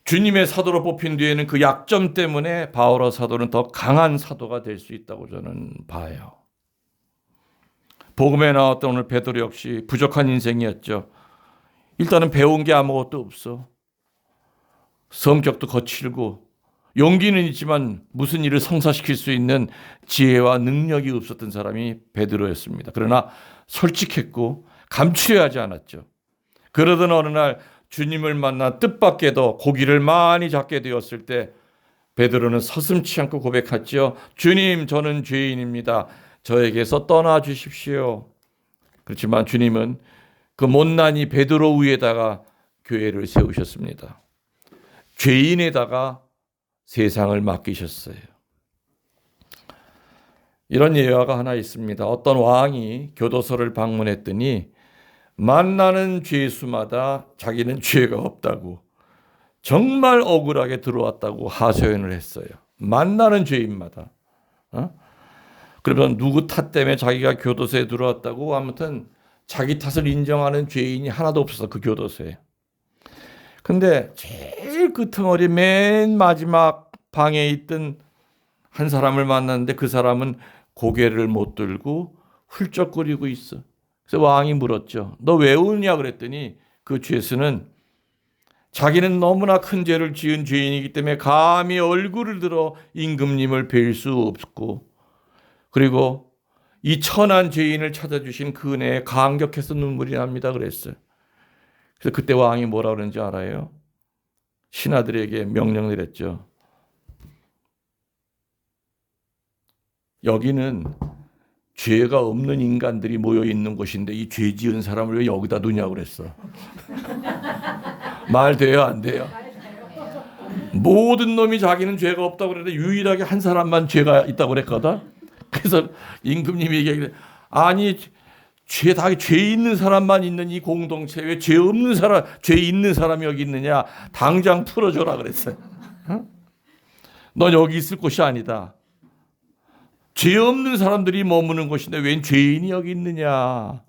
주님의 사도로 뽑힌 뒤에는 그 약점 때문에 바오로 사도는 더 강한 사도가 될 수 있다고 저는 봐요. 복음에 나왔던 오늘 베드로 역시 부족한 인생이었죠. 일단은 배운 게 아무것도 없어. 성격도 거칠고 용기는 있지만 무슨 일을 성사시킬 수 있는 지혜와 능력이 없었던 사람이 베드로였습니다. 그러나 솔직했고 감추려 하지 않았죠. 그러던 어느 날 주님을 만나 뜻밖에도 고기를 많이 잡게 되었을 때 베드로는 서슴지 않고 고백했죠. 주님, 저는 죄인입니다. 저에게서 떠나 주십시오. 그렇지만 주님은 그 못난이 베드로 위에다가 교회를 세우셨습니다. 죄인에다가 세상을 맡기셨어요. 이런 예화가 하나 있습니다. 어떤 왕이 교도소를 방문했더니 만나는 죄수마다 자기는 죄가 없다고 정말 억울하게 들어왔다고 하소연을 했어요. 만나는 죄인마다. 그러면 누구 탓 때문에 자기가 교도소에 들어왔다고 아무튼 자기 탓을 인정하는 죄인이 하나도 없어서 그 교도소에. 근데 제일 끄트머리 맨 마지막 방에 있던 한 사람을 만났는데 그 사람은 고개를 못 들고 훌쩍거리고 있어. 그래서 왕이 물었죠. 너 왜 우냐 그랬더니 그 죄수는 자기는 너무나 큰 죄를 지은 죄인이기 때문에 감히 얼굴을 들어 임금님을 뵐 수 없고 그리고 이 천한 죄인을 찾아주신 그 은혜에 감격해서 눈물이 납니다 그랬어요. 그래서 그때 왕이 뭐라 그러는지 알아요? 신하들에게 명령 내렸죠. 여기는 죄가 없는 인간들이 모여 있는 곳인데 이 죄 지은 사람을 왜 여기다 두냐고 그랬어. 말 돼요, 안 돼요? 모든 놈이 자기는 죄가 없다고 그랬는데 유일하게 한 사람만 죄가 있다고 그랬거든. 그래서 임금님이 얘기하길래 아니 죄 있는 사람만 있는 이 공동체 왜 죄 없는 사람, 죄 있는 사람이 여기 있느냐? 당장 풀어줘라 그랬어요. 넌 여기 있을 곳이 아니다. 죄 없는 사람들이 머무는 곳인데 웬 죄인이 여기 있느냐?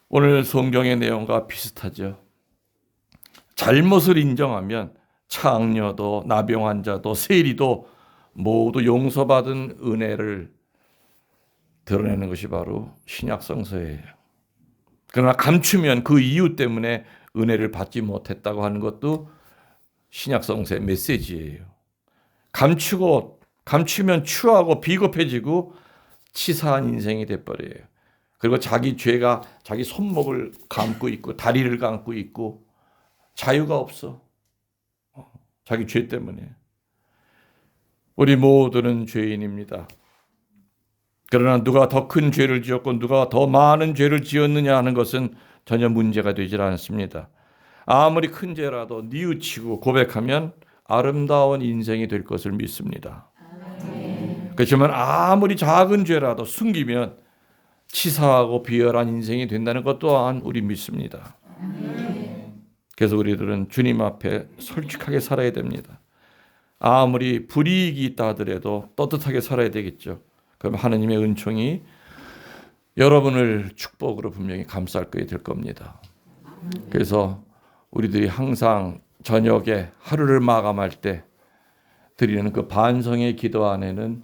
오늘 성경의 내용과 비슷하죠. 잘못을 인정하면 창녀도 나병 환자도 세리도 모두 용서받은 은혜를 드러내는 것이 바로 신약 성서예요. 그러나 감추면 그 이유 때문에 은혜를 받지 못했다고 하는 것도 신약 성서의 메시지예요. 감추면 추하고 비겁해지고 치사한 인생이 돼버려요. 그리고 자기 죄가 자기 손목을 감고 있고 다리를 감고 있고 자유가 없어. 자기 죄 때문에. 우리 모두는 죄인입니다. 그러나 누가 더 큰 죄를 지었고 누가 더 많은 죄를 지었느냐 하는 것은 전혀 문제가 되질 않습니다. 아무리 큰 죄라도 뉘우치고 고백하면 아름다운 인생이 될 것을 믿습니다. 그렇지만 아무리 작은 죄라도 숨기면 치사하고 비열한 인생이 된다는 것 또한 우리 믿습니다. 그래서 우리들은 주님 앞에 솔직하게 살아야 됩니다. 아무리 불이익이 있다 하더라도 떳떳하게 살아야 되겠죠. 그럼 하나님의 은총이 여러분을 축복으로 분명히 감쌀 거게 될 겁니다. 그래서 우리들이 항상 저녁에 하루를 마감할 때 드리는 그 반성의 기도 안에는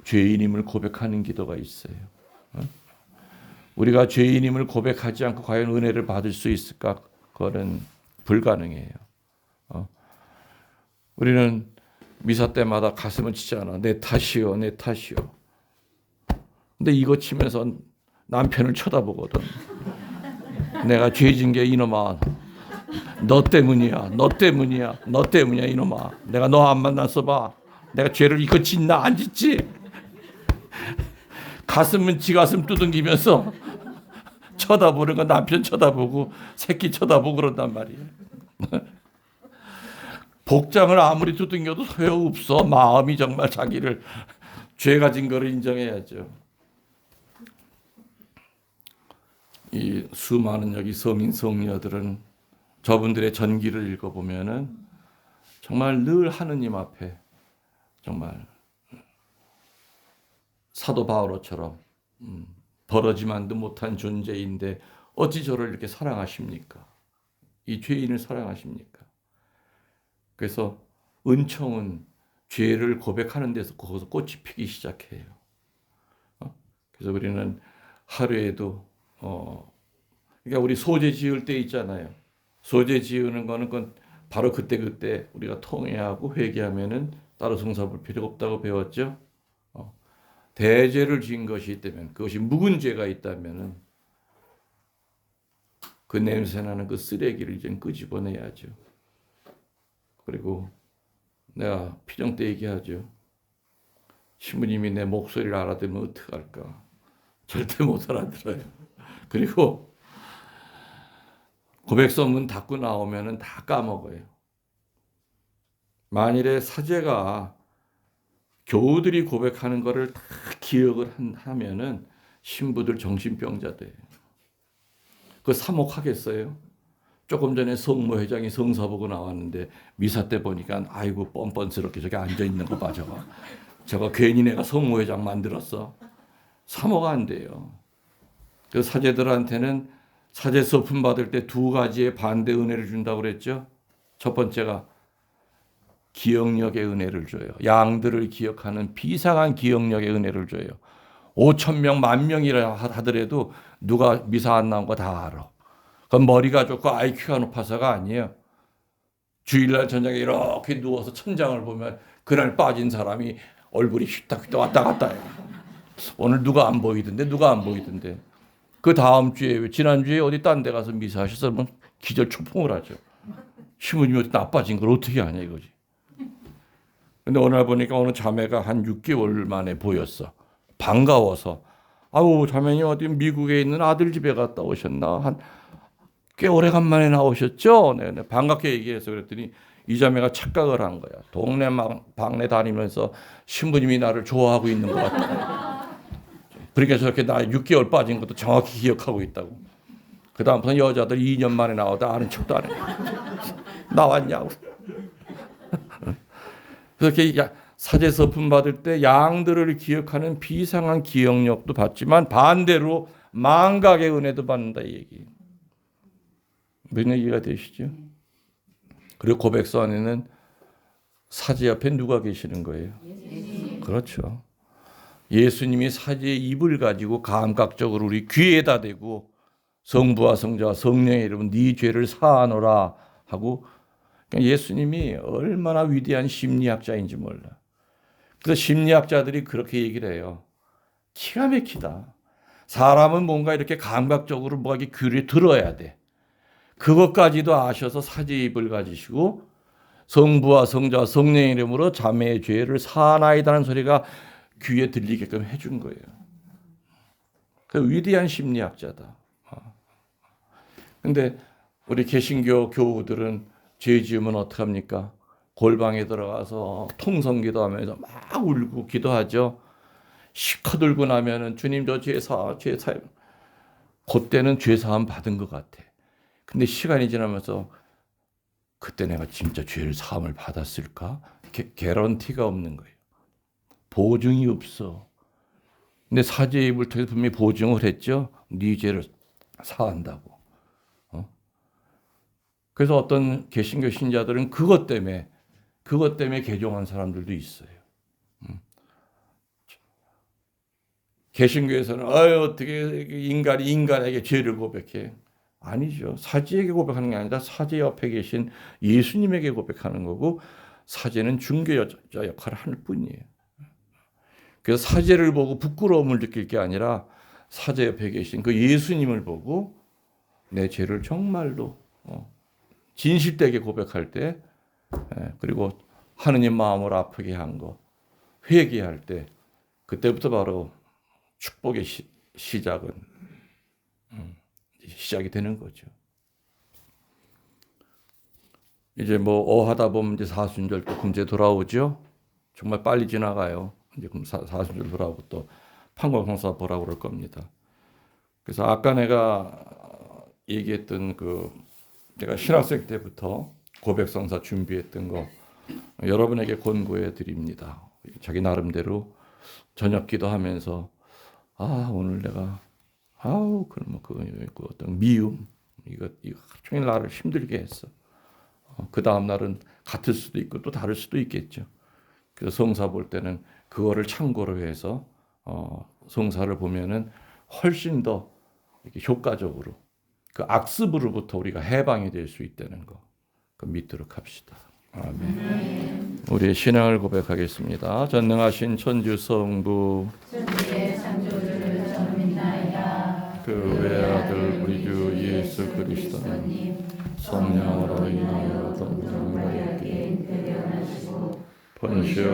죄인임을 고백하는 기도가 있어요. 우리가 죄인임을 고백하지 않고 과연 은혜를 받을 수 있을까? 그거는 불가능해요. 우리는 미사 때마다 가슴을 치지 않아. 내 탓이요, 내 탓이요. 근데 이거 치면서 남편을 쳐다보거든. 내가 죄진 게 이놈아. 너 때문이야. 너 때문이야. 너 때문이야 이놈아. 내가 너 안 만났어 봐. 내가 죄를 이거 짓나 안 짓지? 가슴은 지 가슴 두둥기면서 쳐다보는 거 남편 쳐다보고 새끼 쳐다보고 그런단 말이에요. 복장을 아무리 두둥겨도 소용없어. 마음이 정말 자기를 죄가 진 거를 인정해야죠. 이 수많은 여기 성인 성녀들은 저분들의 전기를 읽어보면은 정말 늘 하느님 앞에 정말 사도 바오로처럼 벌어지만도 못한 존재인데 어찌 저를 이렇게 사랑하십니까? 이 죄인을 사랑하십니까? 그래서 은총은 죄를 고백하는 데서 거기서 꽃이 피기 시작해요. 그래서 우리는 하루에도 그러니까 우리 소재 지을 때 있잖아요. 소재 지으는 거는 그건 바로 그때 우리가 통회하고 회개하면은 따로 성사 볼 필요가 없다고 배웠죠. 대죄를 지은 것이 있다면, 그것이 묵은 죄가 있다면은 그 냄새나는 그 쓰레기를 이제 끄집어내야죠. 그리고 내가 피정 때 얘기하죠. 신부님이 내 목소리를 알아들으면 어떡할까? 절대 못 알아들어요. 그리고 고백서 문 닫고 나오면은 다 까먹어요. 만일에 사제가 교우들이 고백하는 거를 다 기억을 하면은 신부들 정신병자 돼요. 그 사목하겠어요? 조금 전에 성모회장이 성사 보고 나왔는데 미사 때 보니까 아이고 뻔뻔스럽게 저기 앉아 있는 거 봐 저거. 저거 괜히 내가 성모회장 만들었어. 사모가 안 돼요. 그 사제들한테는 사제 서품 받을 때 두 가지의 반대 은혜를 준다고 그랬죠. 첫 번째가 기억력의 은혜를 줘요. 양들을 기억하는 비상한 기억력의 은혜를 줘요. 5,000명, 10,000명이라 하더라도 누가 미사 안 나온 거 다 알아. 그건 머리가 좋고 IQ가 높아서가 아니에요. 주일날 저녁에 이렇게 누워서 천장을 보면 그날 빠진 사람이 얼굴이 휘딱휘딱 왔다 갔다 해요. 오늘 누가 안 보이던데 누가 안 보이던데. 그 다음 주에 지난주에 어디 딴 데 가서 미사하셨으면 기절 초풍을 하죠. 신부님이 어디 나빠진 걸 어떻게 하냐 이거지. 근데 오늘 보니까 어느 자매가 한 6개월 만에 보였어. 반가워서. 아우 자매님 어디 미국에 있는 아들 집에 갔다 오셨나? 한 꽤 오래간만에 나오셨죠? 네, 반갑게 얘기해서 그랬더니 이 자매가 착각을 한 거야. 동네 방네 다니면서 신부님이 나를 좋아하고 있는 것 같다. 그러니까 저렇게 나 6개월 빠진 것도 정확히 기억하고 있다고. 그 다음부터는 여자들 2년 만에 나오다 아는 척도 안 해. 나왔냐고. 그렇게 사제 서품 받을 때 양들을 기억하는 비상한 기억력도 받지만 반대로 망각의 은혜도 받는다 이 얘기. 무슨 얘기가 되시죠? 그리고 고백서 안에는 사제 옆에 누가 계시는 거예요? 그렇죠. 예수님이 사제의 입을 가지고 감각적으로 우리 귀에다 대고 성부와 성자와 성령의 이름은 네 죄를 사하노라 하고 예수님이 얼마나 위대한 심리학자인지 몰라. 그래서 심리학자들이 그렇게 얘기를 해요. 기가 막히다. 사람은 뭔가 이렇게 감각적으로 뭐가 귀를 들어야 돼. 그것까지도 아셔서 사제의 입을 가지시고 성부와 성자와 성령의 이름으로 자매의 죄를 사하나이다는 소리가 귀에 들리게끔 해준 거예요. 그 위대한 심리학자다. 근데 우리 개신교 교우들은 죄 지으면 어떡합니까? 골방에 들어가서 통성기도 하면서 막 울고 기도하죠. 시커들고 나면은 주님 저 죄사. 그때는 죄사함 받은 것 같아. 근데 시간이 지나면서 그때 내가 진짜 죄를 사함을 받았을까? 개런티가 없는 거예요. 보증이 없어. 근데 사제의 입을 통해서 분명히 보증을 했죠. 네 죄를 사한다고. 그래서 어떤 개신교 신자들은 그것 때문에 개종한 사람들도 있어요. 개신교에서는 어떻게 인간이 인간에게 죄를 고백해? 아니죠. 사제에게 고백하는 게 아니라 사제 옆에 계신 예수님에게 고백하는 거고 사제는 중개자 역할을 하는 뿐이에요. 그래서 사제를 보고 부끄러움을 느낄 게 아니라 사제 옆에 계신 그 예수님을 보고 내 죄를 정말로 진실되게 고백할 때 그리고 하느님 마음을 아프게 한 거 회개할 때 그때부터 바로 축복의 시작이 되는 거죠. 이제 뭐 하다 보면 이제 사순절 또 금세 돌아오죠. 정말 빨리 지나가요. 이제 그럼 사순절 돌아오고 또 판관공사 보라고 그럴 겁니다. 그래서 아까 내가 얘기했던 제가 신학생 때부터 고백성사 준비했던 거 여러분에게 권고해 드립니다. 자기 나름대로 저녁 기도하면서 오늘 내가 그러면 그 어떤 미움 이거 하루 종일 나를 힘들게 했어. 그 다음 날은 같을 수도 있고 또 다를 수도 있겠죠. 그래서 성사 볼 때는 그거를 참고로 해서 성사를 보면은 훨씬 더 이렇게 효과적으로 그 악습으로부터 우리가 해방이 될 수 있다는 거, 그 믿도록 합시다. 아멘. 우리의 신앙을 고백하겠습니다. 전능하신 천주 성부 천지의 창조주를 저는 믿나이다. 그 외아들 우리 주 예수 그리스도는 성령으로 인하여 동정하였기에 대변하시고 번시어